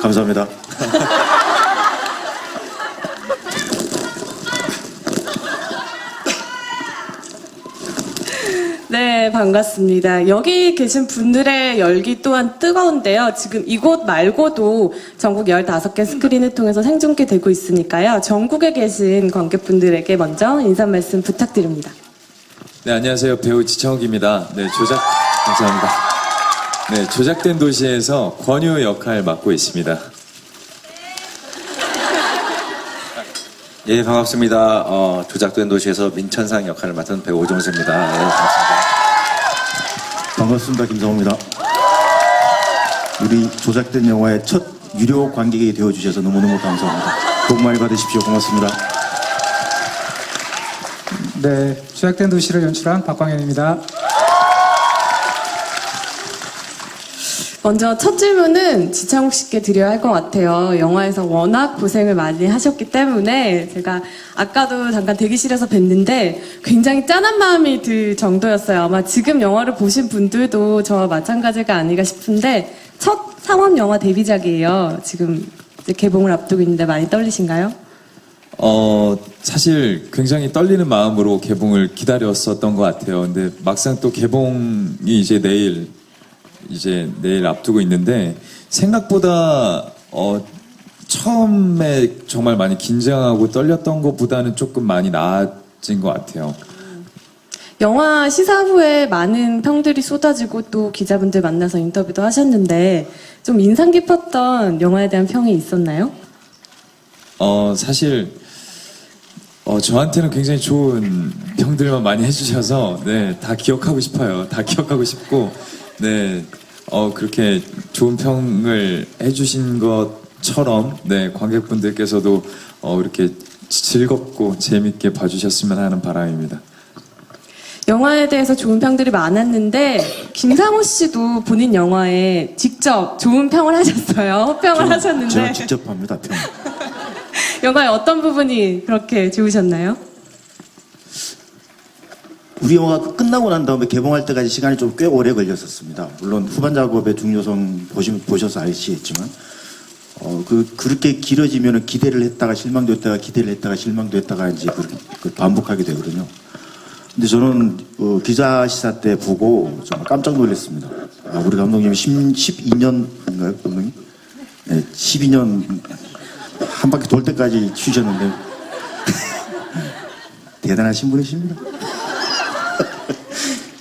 감사합니다. 네, 반갑습니다. 여기 계신 분들의 열기 또한 뜨거운데요. 지금 이곳 말고도 전국 15개 스크린을 통해서 생중계되고 있으니까요. 전국에 계신 관객분들에게 먼저 인사 말씀 부탁드립니다. 네, 안녕하세요. 배우 지창욱입니다. 네, 감사합니다. 네, 조작된 도시에서 권유 역할 맡고 있습니다. 예, 반갑습니다. 조작된 도시에서 민천상 역할을 맡은 배우 오정수입니다. 네, 반갑습니다. 반갑습니다. 김성호입니다. 우리 조작된 영화의 첫 유료 관객이 되어주셔서 너무너무 감사합니다. 복 많이 받으십시오. 고맙습니다. 네, 조작된 도시를 연출한 박광현입니다. 먼저 첫 질문은 지창욱 씨께 드려야 할 것 같아요. 영화에서 워낙 고생을 많이 하셨기 때문에 제가 아까도 잠깐 대기실에서 뵀는데 굉장히 짠한 마음이 들 정도였어요. 아마 지금 영화를 보신 분들도 저와 마찬가지가 아닌가 싶은데 첫 상업 영화 데뷔작이에요. 지금 이제 개봉을 앞두고 있는데 많이 떨리신가요? 사실 굉장히 떨리는 마음으로 개봉을 기다렸었던 것 같아요. 근데 막상 또 개봉이 이제 내일 앞두고 있는데 생각보다 처음에 정말 많이 긴장하고 떨렸던 것보다는 조금 많이 나아진 것 같아요. 영화 시사 후에 많은 평들이 쏟아지고 또 기자분들 만나서 인터뷰도 하셨는데 좀 인상 깊었던 영화에 대한 평이 있었나요? 사실 저한테는 굉장히 좋은 평들만 많이 해주셔서 네, 다 기억하고 싶어요. 다 기억하고 싶고 네, 그렇게 좋은 평을 해주신 것처럼 네, 관객분들께서도 이렇게 즐겁고 재밌게 봐주셨으면 하는 바람입니다. 영화에 대해서 좋은 평들이 많았는데 김상호 씨도 본인 영화에 직접 좋은 평을 하셨어요. 호평을 하셨는데 제가 직접 합니다. 평. 영화의 어떤 부분이 그렇게 좋으셨나요? 우리 영화가 끝나고 난 다음에 개봉할 때까지 시간이 좀 꽤 오래 걸렸었습니다. 물론 후반 작업의 중요성 보셔서 아시겠지만, 그렇게 길어지면 기대를 했다가 실망됐다가 기대를 했다가 실망됐다가 이제 반복하게 되거든요. 근데 저는 기자 시사 때 보고 정말 깜짝 놀랐습니다. 우리 감독님이 12년인가요, 감독님? 네, 12년 한 바퀴 돌 때까지 쉬셨는데 대단하신 분이십니다.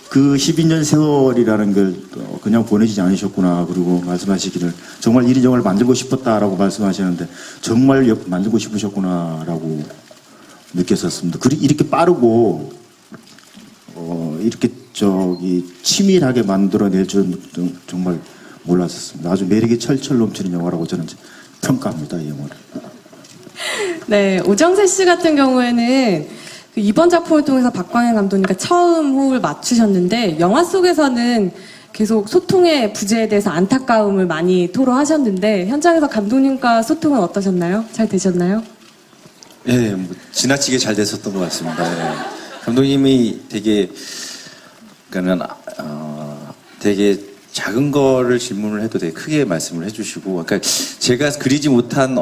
그 12년 세월이라는 걸 그냥 보내지 않으셨구나. 그리고 말씀하시기를 정말 이런 영화를 만들고 싶었다라고 말씀하시는데 정말 만들고 싶으셨구나라고 느꼈었습니다. 이렇게 빠르고 이렇게 치밀하게 만들어낼 줄은 정말 몰랐었습니다. 아주 매력이 철철 넘치는 영화라고 저는 평가합니다, 이 영화를. 네, 오정세 씨 같은 경우에는 이번 작품을 통해서 박광현 감독님과 처음 호흡을 맞추셨는데 영화 속에서는 계속 소통의 부재에 대해서 안타까움을 많이 토로하셨는데 현장에서 감독님과 소통은 어떠셨나요? 잘 되셨나요? 예, 지나치게 잘 됐었던 것 같습니다. 예. 감독님이 되게 작은 거를 질문을 해도 되게 크게 말씀을 해주시고, 그러니까 제가 그리지 못한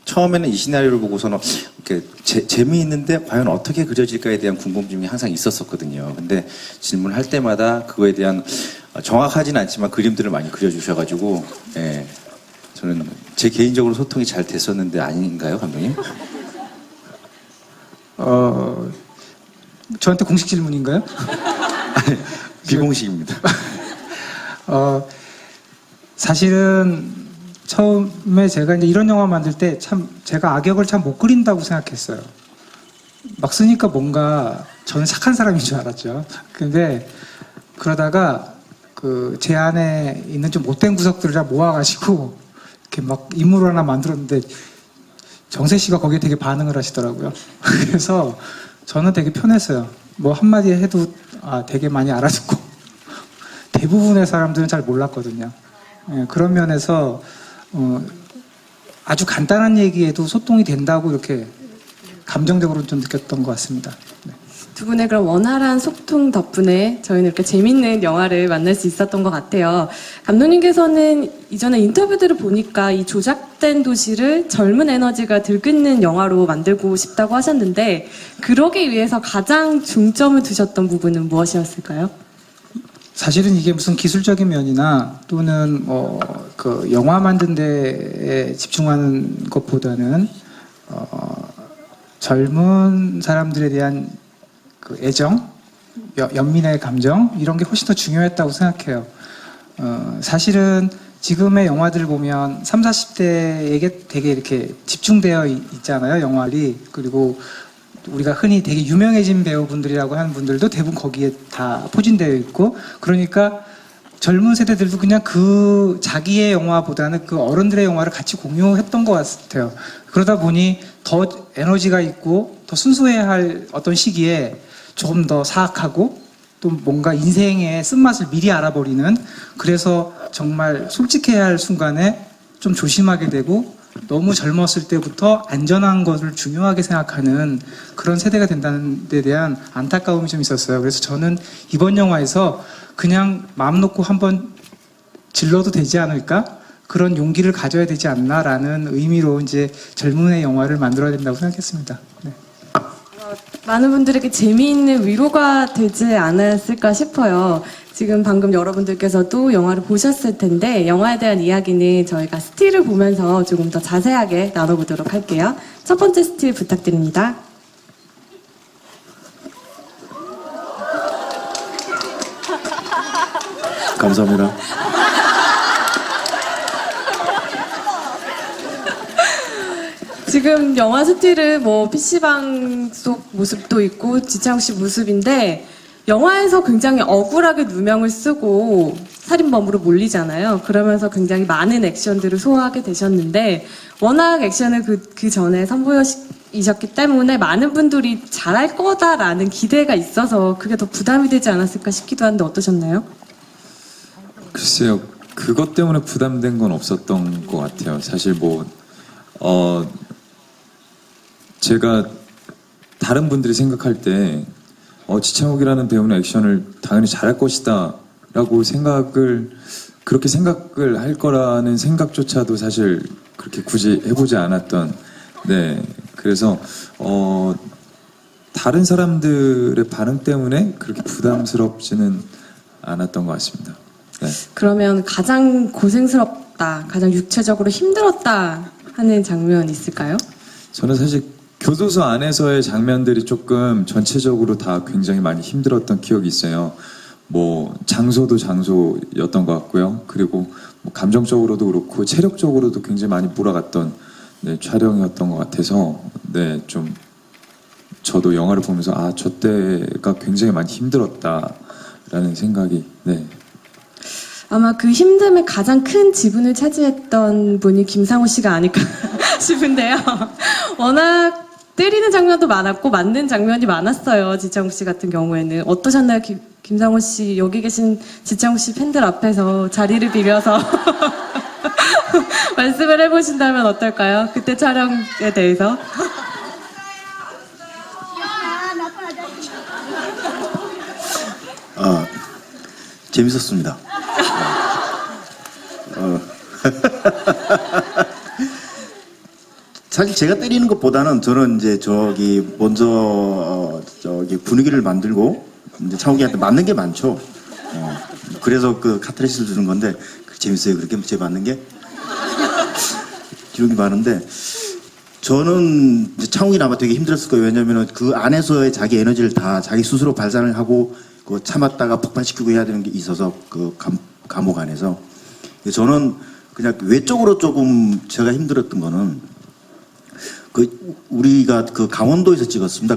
처음에는 이 시나리오를 보고서는 이렇게 재미있는데 과연 어떻게 그려질까에 대한 궁금증이 항상 있었었거든요. 근데 질문할 때마다 그거에 대한 정확하진 않지만 그림들을 많이 그려주셔가지고, 예, 저는 제 개인적으로 소통이 잘 됐었는데 아닌가요, 감독님? 저한테 공식 질문인가요? 비공식입니다. 사실은 처음에 제가 이제 이런 영화 만들 때 참 제가 악역을 참 못 그린다고 생각했어요. 막 쓰니까 뭔가 저는 착한 사람인 줄 알았죠. 근데 그러다가 제 안에 있는 좀 못된 구석들을 다 모아가지고 이렇게 막 인물을 하나 만들었는데 정세 씨가 거기에 되게 반응을 하시더라고요. 그래서 저는 되게 편했어요. 뭐 한마디 해도 되게 많이 알아듣고 대부분의 사람들은 잘 몰랐거든요. 예, 그런 면에서 아주 간단한 얘기에도 소통이 된다고 이렇게 감정적으로 좀 느꼈던 것 같습니다. 네. 두 분의 그런 원활한 소통 덕분에 저희는 이렇게 재밌는 영화를 만날 수 있었던 것 같아요. 감독님께서는 이전에 인터뷰들을 보니까 이 조작된 도시를 젊은 에너지가 들끓는 영화로 만들고 싶다고 하셨는데 그러기 위해서 가장 중점을 두셨던 부분은 무엇이었을까요? 사실은 이게 무슨 기술적인 면이나 또는 그 영화 만든 데에 집중하는 것보다는 젊은 사람들에 대한 그 애정, 연민의 감정 이런 게 훨씬 더 중요했다고 생각해요. 사실은 지금의 영화들을 보면 30, 40대에게 되게 이렇게 집중되어 있잖아요, 영화들이. 그리고 우리가 흔히 되게 유명해진 배우분들이라고 하는 분들도 대부분 거기에 다 포진되어 있고, 그러니까 젊은 세대들도 그냥 그 자기의 영화보다는 그 어른들의 영화를 같이 공유했던 것 같아요. 그러다 보니 더 에너지가 있고 더 순수해야 할 어떤 시기에 조금 더 사악하고 또 뭔가 인생의 쓴맛을 미리 알아버리는, 그래서 정말 솔직해야 할 순간에 좀 조심하게 되고 너무 젊었을 때부터 안전한 것을 중요하게 생각하는 그런 세대가 된다는 데 대한 안타까움이 좀 있었어요. 그래서 저는 이번 영화에서 그냥 마음 놓고 한번 질러도 되지 않을까? 그런 용기를 가져야 되지 않나라는 의미로 이제 젊은의 영화를 만들어야 된다고 생각했습니다. 네. 많은 분들에게 재미있는 위로가 되지 않았을까 싶어요. 지금 방금 여러분들께서도 영화를 보셨을 텐데 영화에 대한 이야기는 저희가 스틸을 보면서 조금 더 자세하게 나눠보도록 할게요. 첫 번째 스틸 부탁드립니다. 감사합니다. 지금 영화 스틸은 뭐 PC방 속 모습도 있고 지창욱 씨 모습인데 영화에서 굉장히 억울하게 누명을 쓰고 살인범으로 몰리잖아요. 그러면서 굉장히 많은 액션들을 소화하게 되셨는데 워낙 액션을 그 전에 선보이셨기 때문에 많은 분들이 잘할 거다라는 기대가 있어서 그게 더 부담이 되지 않았을까 싶기도 한데 어떠셨나요? 글쎄요, 그것 때문에 부담된 건 없었던 것 같아요. 사실 제가 다른 분들이 생각할 때 지창욱이라는 배우는 액션을 당연히 잘할 것이다 라고 그렇게 생각을 할 거라는 생각조차도 사실 그렇게 굳이 해보지 않았던, 네, 그래서 다른 사람들의 반응 때문에 그렇게 부담스럽지는 않았던 것 같습니다. 네. 그러면 가장 고생스럽다, 가장 육체적으로 힘들었다 하는 장면 있을까요? 저는 사실 교도소 안에서의 장면들이 조금 전체적으로 다 굉장히 많이 힘들었던 기억이 있어요. 장소도 장소였던 것 같고요. 그리고 감정적으로도 그렇고 체력적으로도 굉장히 많이 몰아갔던, 네, 촬영이었던 것 같아서, 네, 좀 저도 영화를 보면서 저 때가 굉장히 많이 힘들었다라는 생각이, 네. 아마 그 힘듦의 가장 큰 지분을 차지했던 분이 김상우 씨가 아닐까 싶은데요. 워낙 때리는 장면도 많았고 맞는 장면이 많았어요. 지창욱 씨 같은 경우에는 어떠셨나요? 김상우 씨, 여기 계신 지창욱 씨 팬들 앞에서 자리를 빌려서 말씀을 해보신다면 어떨까요? 그때 촬영에 대해서. 재밌었습니다. 사실 제가 때리는 것보다는 저는 이제 먼저 분위기를 만들고 이제 창욱이한테 맞는 게 많죠. 그래서 그 카타르시스를 주는 건데 재밌어요. 그렇게 제 맞는 게 이런 게 많은데 저는 이제 창욱이 아마 되게 힘들었을 거예요. 왜냐하면 그 안에서의 자기 에너지를 다 자기 스스로 발산을 하고 참았다가 폭발시키고 해야 되는 게 있어서 그 감옥 안에서 저는 그냥 외적으로 조금 제가 힘들었던 거는 우리가 강원도에서 찍었습니다.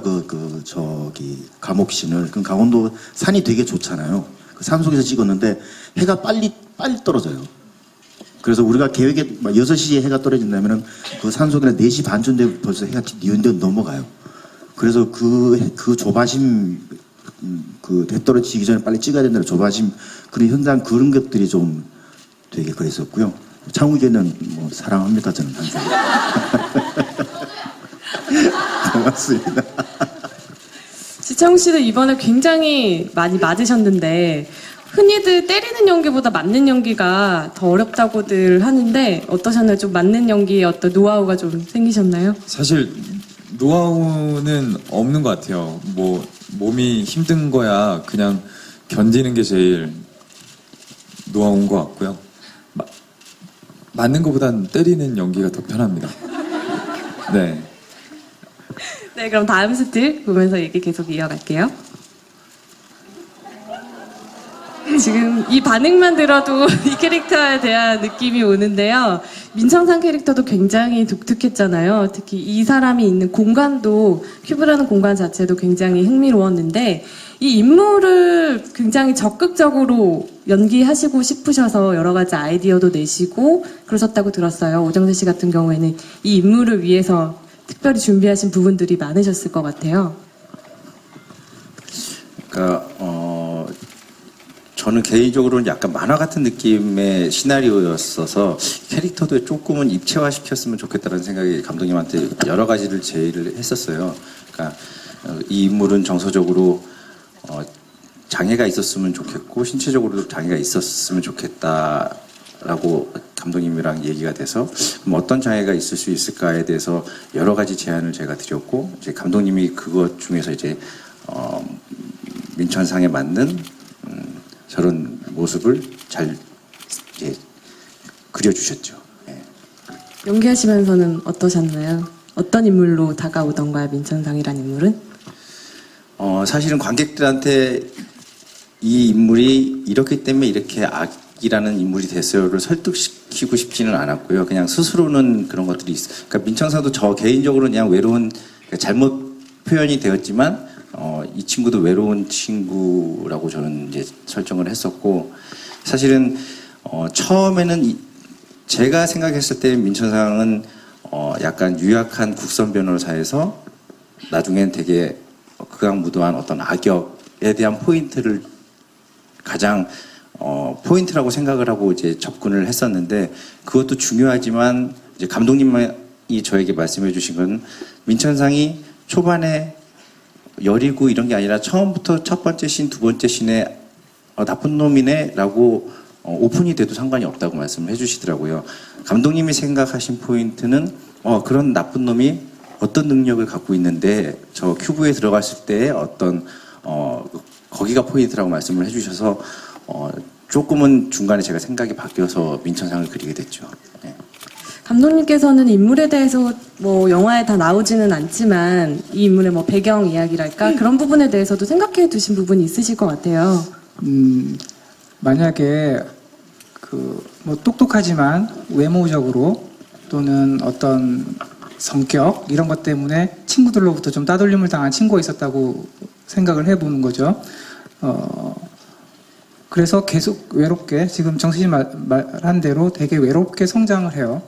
감옥신을. 그 강원도 산이 되게 좋잖아요. 그 산 속에서 찍었는데 해가 빨리 떨어져요. 그래서 우리가 계획에 6시에 해가 떨어진다면은 그 산 속에는 4시 반쯤 되면 벌써 해가 뒤흔들 넘어가요. 그래서 그 조바심, 해 떨어지기 전에 빨리 찍어야 된다는 조바심, 그런 현장, 그런 것들이 좀 되게 그랬었고요. 창욱이는 사랑합니다, 저는 항상. 고맙습니다. 지창욱 씨도 이번에 굉장히 많이 맞으셨는데 흔히들 때리는 연기보다 맞는 연기가 더 어렵다고들 하는데 어떠셨나요? 좀 맞는 연기에 어떤 노하우가 좀 생기셨나요? 사실 노하우는 없는 것 같아요. 뭐 몸이 힘든 거야 그냥 견디는 게 제일 노하우인 것 같고요. 맞는 것보단 때리는 연기가 더 편합니다. 네. 네, 그럼 다음 스틸 보면서 얘기 계속 이어갈게요. 지금 이 반응만 들어도 이 캐릭터에 대한 느낌이 오는데요. 민청상 캐릭터도 굉장히 독특했잖아요. 특히 이 사람이 있는 공간도, 큐브라는 공간 자체도 굉장히 흥미로웠는데 이 인물을 굉장히 적극적으로 연기하시고 싶으셔서 여러 가지 아이디어도 내시고 그러셨다고 들었어요. 오정세 씨 같은 경우에는 이 인물을 위해서 특별히 준비하신 부분들이 많으셨을 것 같아요. 그러니까 저는 개인적으로는 약간 만화 같은 느낌의 시나리오였어서 캐릭터도 조금은 입체화시켰으면 좋겠다는 생각이 감독님한테 여러 가지를 제의를 했었어요. 그러니까 이 인물은 정서적으로 장애가 있었으면 좋겠고 신체적으로도 장애가 있었으면 좋겠다라고 감독님이랑 얘기가 돼서 그럼 어떤 장애가 있을 수 있을까에 대해서 여러 가지 제안을 제가 드렸고 이제 감독님이 그것 중에서 이제 민천상에 맞는 저런 모습을 잘 이제 그려주셨죠. 예. 연기하시면서는 어떠셨나요? 어떤 인물로 다가오던가요, 민천상이라는 인물은? 사실은 관객들한테 이 인물이 이렇기 때문에 이렇게 악이라는 인물이 됐어요를 설득시키고 싶지는 않았고요. 그냥 스스로는 그런 것들이 있어요. 그러니까 민청상도 저 개인적으로 그냥 외로운, 잘못 표현이 되었지만 이 친구도 외로운 친구라고 저는 이제 설정을 했었고 사실은 처음에는 제가 생각했을 때 민천상은 약간 유약한 국선 변호사에서 나중엔 되게 극악무도한 어떤 악역에 대한 포인트를 가장 포인트라고 생각을 하고 이제 접근을 했었는데 그것도 중요하지만 이제 감독님이 저에게 말씀해 주신 건 민천상이 초반에 여리고 이런 게 아니라 처음부터 첫 번째 씬, 두 번째 씬에 나쁜 놈이네라고 오픈이 돼도 상관이 없다고 말씀을 해주시더라고요. 감독님이 생각하신 포인트는 그런 나쁜 놈이 어떤 능력을 갖고 있는데 저 큐브에 들어갔을 때 어떤 거기가 포인트라고 말씀을 해주셔서 조금은 중간에 제가 생각이 바뀌어서 민천상을 그리게 됐죠. 네. 감독님께서는 인물에 대해서 뭐 영화에 다 나오지는 않지만 이 인물의 뭐 배경 이야기랄까 그런 부분에 대해서도 생각해 두신 부분이 있으실 것 같아요. 만약에 뭐 똑똑하지만 외모적으로 또는 어떤 성격 이런 것 때문에 친구들로부터 좀 따돌림을 당한 친구가 있었다고 생각을 해보는 거죠. 그래서 계속 외롭게 지금 정수씨 말한 대로 되게 외롭게 성장을 해요.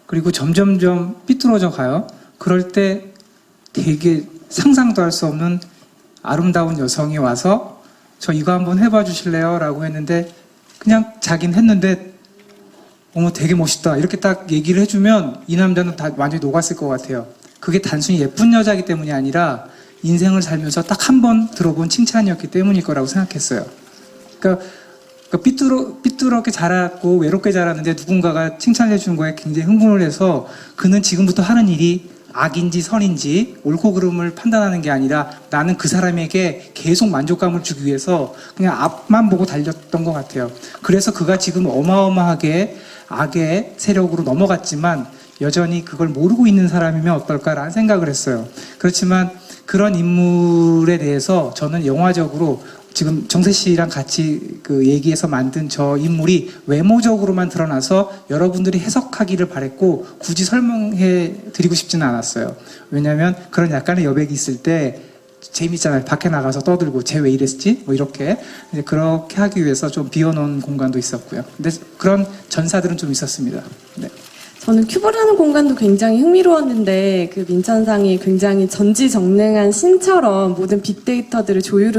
그리고 점점점 삐뚤어져 가요. 그럴 때 되게 상상도 할 수 없는 아름다운 여성이 와서 저 이거 한번 해봐 주실래요? 라고 했는데 그냥 자긴 했는데 어머 되게 멋있다 이렇게 딱 얘기를 해주면 이 남자는 다 완전히 녹았을 것 같아요. 그게 단순히 예쁜 여자이기 때문이 아니라 인생을 살면서 딱 한 번 들어본 칭찬이었기 때문일 거라고 생각했어요. 그러니까 삐뚤게 자랐고 외롭게 자랐는데 누군가가 칭찬해 주는 거에 굉장히 흥분을 해서 그는 지금부터 하는 일이 악인지 선인지 옳고 그름을 판단하는 게 아니라 나는 그 사람에게 계속 만족감을 주기 위해서 그냥 앞만 보고 달렸던 것 같아요. 그래서 그가 지금 어마어마하게 악의 세력으로 넘어갔지만 여전히 그걸 모르고 있는 사람이면 어떨까라는 생각을 했어요. 그렇지만 그런 인물에 대해서 저는 영화적으로 지금 정세 씨랑 같이 얘기해서 만든 저 인물이 외모적으로만 드러나서 여러분들이 해석하기를 바랬고 굳이 설명해 드리고 싶지는 않았어요. 왜냐하면 그런 약간의 여백이 있을 때 재밌잖아요. 밖에 나가서 떠들고 쟤 왜 이랬지? 뭐 이렇게 그렇게 하기 위해서 좀 비워놓은 공간도 있었고요. 근데 그런 전사들은 좀 있었습니다. 네. 저는 큐브라는 공간도 굉장히 흥미로웠는데 그 민천상이 굉장히 전지전능한 신처럼 모든 빅데이터들을 조율을